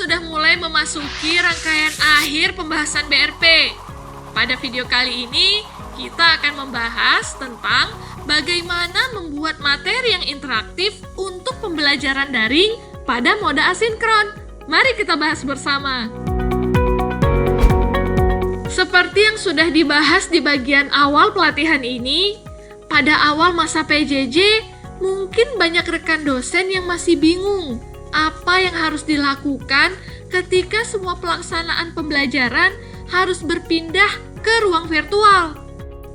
sudah mulai memasuki rangkaian akhir pembahasan BRP. Pada video kali ini, kita akan membahas tentang bagaimana membuat materi yang interaktif untuk pembelajaran daring pada mode asinkron. Mari kita bahas bersama. Seperti yang sudah dibahas di bagian awal pelatihan ini, pada awal masa PJJ, mungkin banyak rekan dosen yang masih bingung apa yang harus dilakukan ketika semua pelaksanaan pembelajaran harus berpindah ke ruang virtual.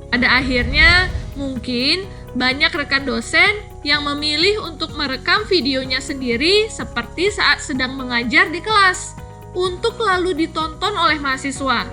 Pada akhirnya, mungkin banyak rekan dosen yang memilih untuk merekam videonya sendiri seperti saat sedang mengajar di kelas, untuk lalu ditonton oleh mahasiswa.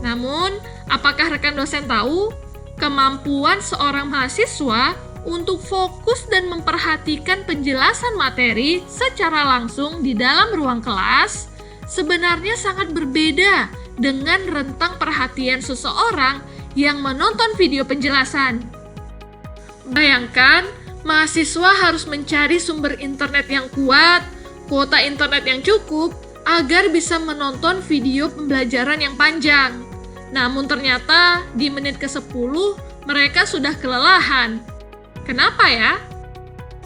Namun, apakah rekan dosen tahu kemampuan seorang mahasiswa untuk fokus dan memperhatikan penjelasan materi secara langsung di dalam ruang kelas sebenarnya sangat berbeda dengan rentang perhatian seseorang yang menonton video penjelasan. Bayangkan, mahasiswa harus mencari sumber internet yang kuat, kuota internet yang cukup, agar bisa menonton video pembelajaran yang panjang. Namun ternyata di menit ke-10 mereka sudah kelelahan. Kenapa ya?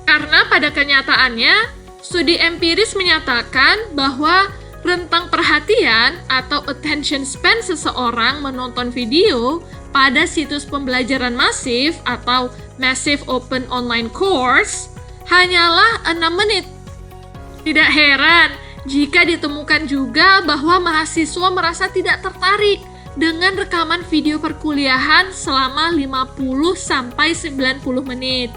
Karena pada kenyataannya, studi empiris menyatakan bahwa rentang perhatian atau attention span seseorang menonton video pada situs pembelajaran masif atau Massive Open Online Course hanyalah 6 menit. Tidak heran jika ditemukan juga bahwa mahasiswa merasa tidak tertarik dengan rekaman video perkuliahan selama 50-90 menit.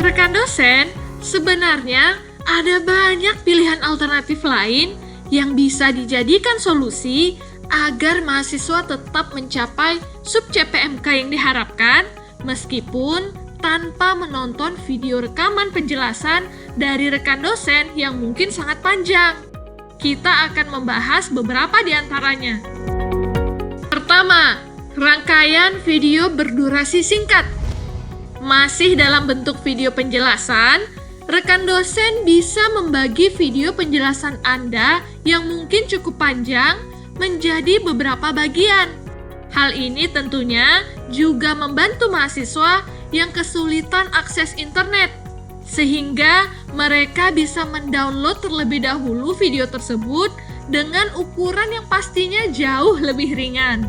Rekan dosen, sebenarnya ada banyak pilihan alternatif lain yang bisa dijadikan solusi agar mahasiswa tetap mencapai sub-CPMK yang diharapkan, meskipun tanpa menonton video rekaman penjelasan dari rekan dosen yang mungkin sangat panjang. Kita akan membahas beberapa di antaranya. Pertama, rangkaian video berdurasi singkat. Masih dalam bentuk video penjelasan, rekan dosen bisa membagi video penjelasan Anda yang mungkin cukup panjang menjadi beberapa bagian. Hal ini tentunya juga membantu mahasiswa yang kesulitan akses internet, sehingga mereka bisa mendownload terlebih dahulu video tersebut dengan ukuran yang pastinya jauh lebih ringan.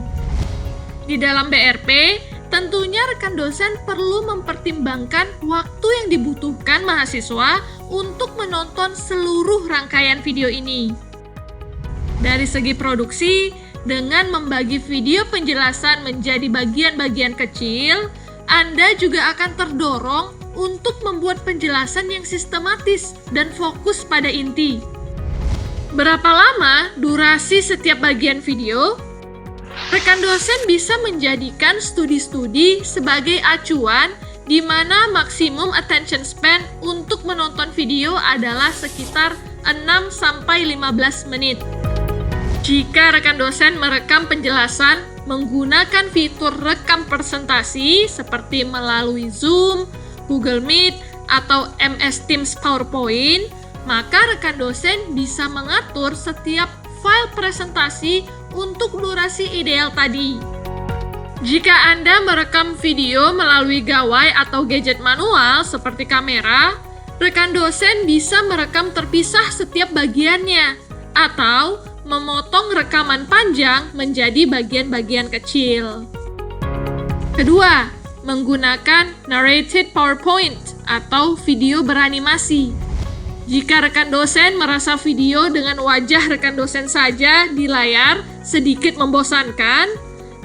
Di dalam BRP, tentunya rekan dosen perlu mempertimbangkan waktu yang dibutuhkan mahasiswa untuk menonton seluruh rangkaian video ini. Dari segi produksi, dengan membagi video penjelasan menjadi bagian-bagian kecil, Anda juga akan terdorong untuk membuat penjelasan yang sistematis dan fokus pada inti. Berapa lama durasi setiap bagian video? Rekan dosen bisa menjadikan studi-studi sebagai acuan di mana maksimum attention span untuk menonton video adalah sekitar 6-15 menit. Jika rekan dosen merekam penjelasan menggunakan fitur rekam presentasi seperti melalui Zoom, Google Meet, atau MS Teams PowerPoint, maka rekan dosen bisa mengatur setiap file presentasi untuk durasi ideal tadi. Jika Anda merekam video melalui gawai atau gadget manual seperti kamera, rekan dosen bisa merekam terpisah setiap bagiannya, atau memotong rekaman panjang menjadi bagian-bagian kecil. Kedua, menggunakan narrated PowerPoint atau video beranimasi. Jika rekan dosen merasa video dengan wajah rekan dosen saja di layar sedikit membosankan,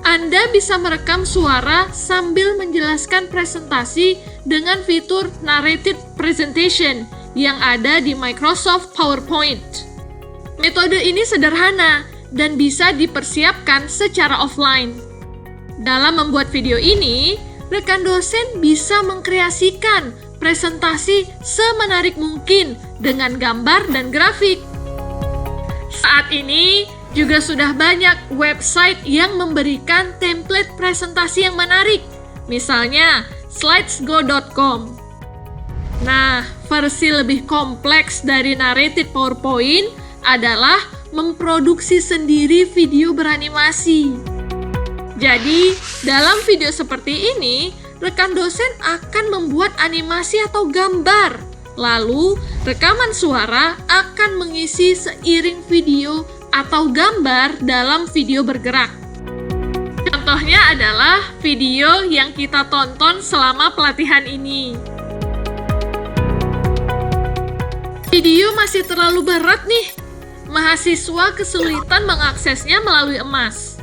Anda bisa merekam suara sambil menjelaskan presentasi dengan fitur narrated presentation yang ada di Microsoft PowerPoint. Metode ini sederhana dan bisa dipersiapkan secara offline. Dalam membuat video ini, rekan dosen bisa mengkreasikan presentasi semenarik mungkin dengan gambar dan grafik. Saat ini juga sudah banyak website yang memberikan template presentasi yang menarik, misalnya slidesgo.com. Nah, versi lebih kompleks dari narrated PowerPoint adalah memproduksi sendiri video beranimasi. Jadi, dalam video seperti ini, rekan dosen akan membuat animasi atau gambar. Lalu, rekaman suara akan mengisi seiring video atau gambar dalam video bergerak. Contohnya adalah video yang kita tonton selama pelatihan ini. Video masih terlalu berat nih. Mahasiswa kesulitan mengaksesnya melalui emas.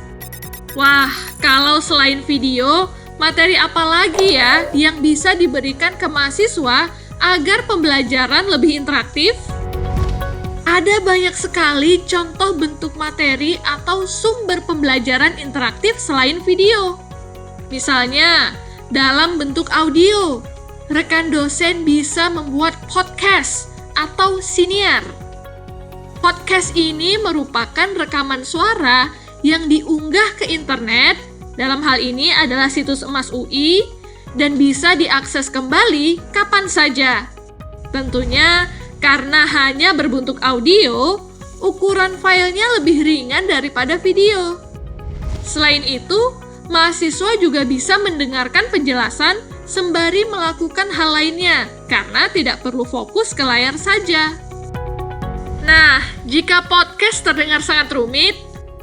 Wah, kalau selain video, materi apa lagi ya yang bisa diberikan ke mahasiswa agar pembelajaran lebih interaktif? Ada banyak sekali contoh bentuk materi atau sumber pembelajaran interaktif selain video. Misalnya, dalam bentuk audio, rekan dosen bisa membuat podcast atau siniar. Podcast ini merupakan rekaman suara yang diunggah ke internet, dalam hal ini adalah situs Emas UI, dan bisa diakses kembali kapan saja. Tentunya, karena hanya berbentuk audio, ukuran filenya lebih ringan daripada video. Selain itu, mahasiswa juga bisa mendengarkan penjelasan sembari melakukan hal lainnya, karena tidak perlu fokus ke layar saja. Nah, jika podcast terdengar sangat rumit,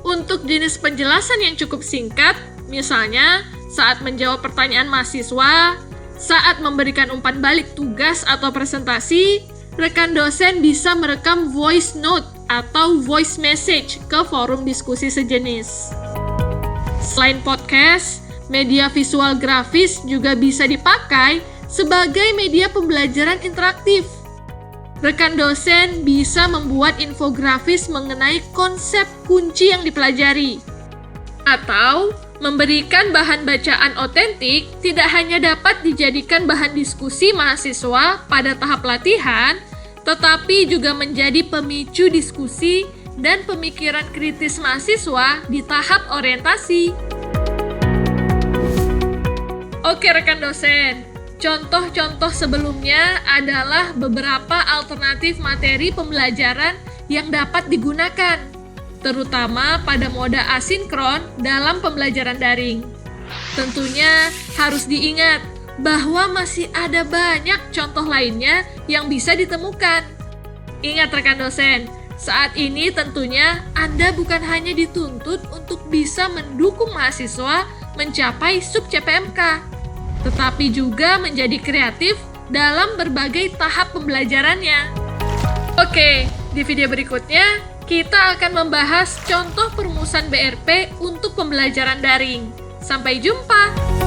untuk jenis penjelasan yang cukup singkat, misalnya saat menjawab pertanyaan mahasiswa, saat memberikan umpan balik tugas atau presentasi, rekan dosen bisa merekam voice note atau voice message ke forum diskusi sejenis. Selain podcast, media visual grafis juga bisa dipakai sebagai media pembelajaran interaktif. Rekan dosen bisa membuat infografis mengenai konsep kunci yang dipelajari. Atau memberikan bahan bacaan otentik tidak hanya dapat dijadikan bahan diskusi mahasiswa pada tahap pelatihan, tetapi juga menjadi pemicu diskusi dan pemikiran kritis mahasiswa di tahap orientasi. Oke rekan dosen, contoh-contoh sebelumnya adalah beberapa alternatif materi pembelajaran yang dapat digunakan, terutama pada mode asinkron dalam pembelajaran daring. Tentunya harus diingat bahwa masih ada banyak contoh lainnya yang bisa ditemukan. Ingat rekan dosen, saat ini tentunya Anda bukan hanya dituntut untuk bisa mendukung mahasiswa mencapai sub-CPMK, tetapi juga menjadi kreatif dalam berbagai tahap pembelajarannya. Oke, di video berikutnya kita akan membahas contoh perumusan BRP untuk pembelajaran daring. Sampai jumpa!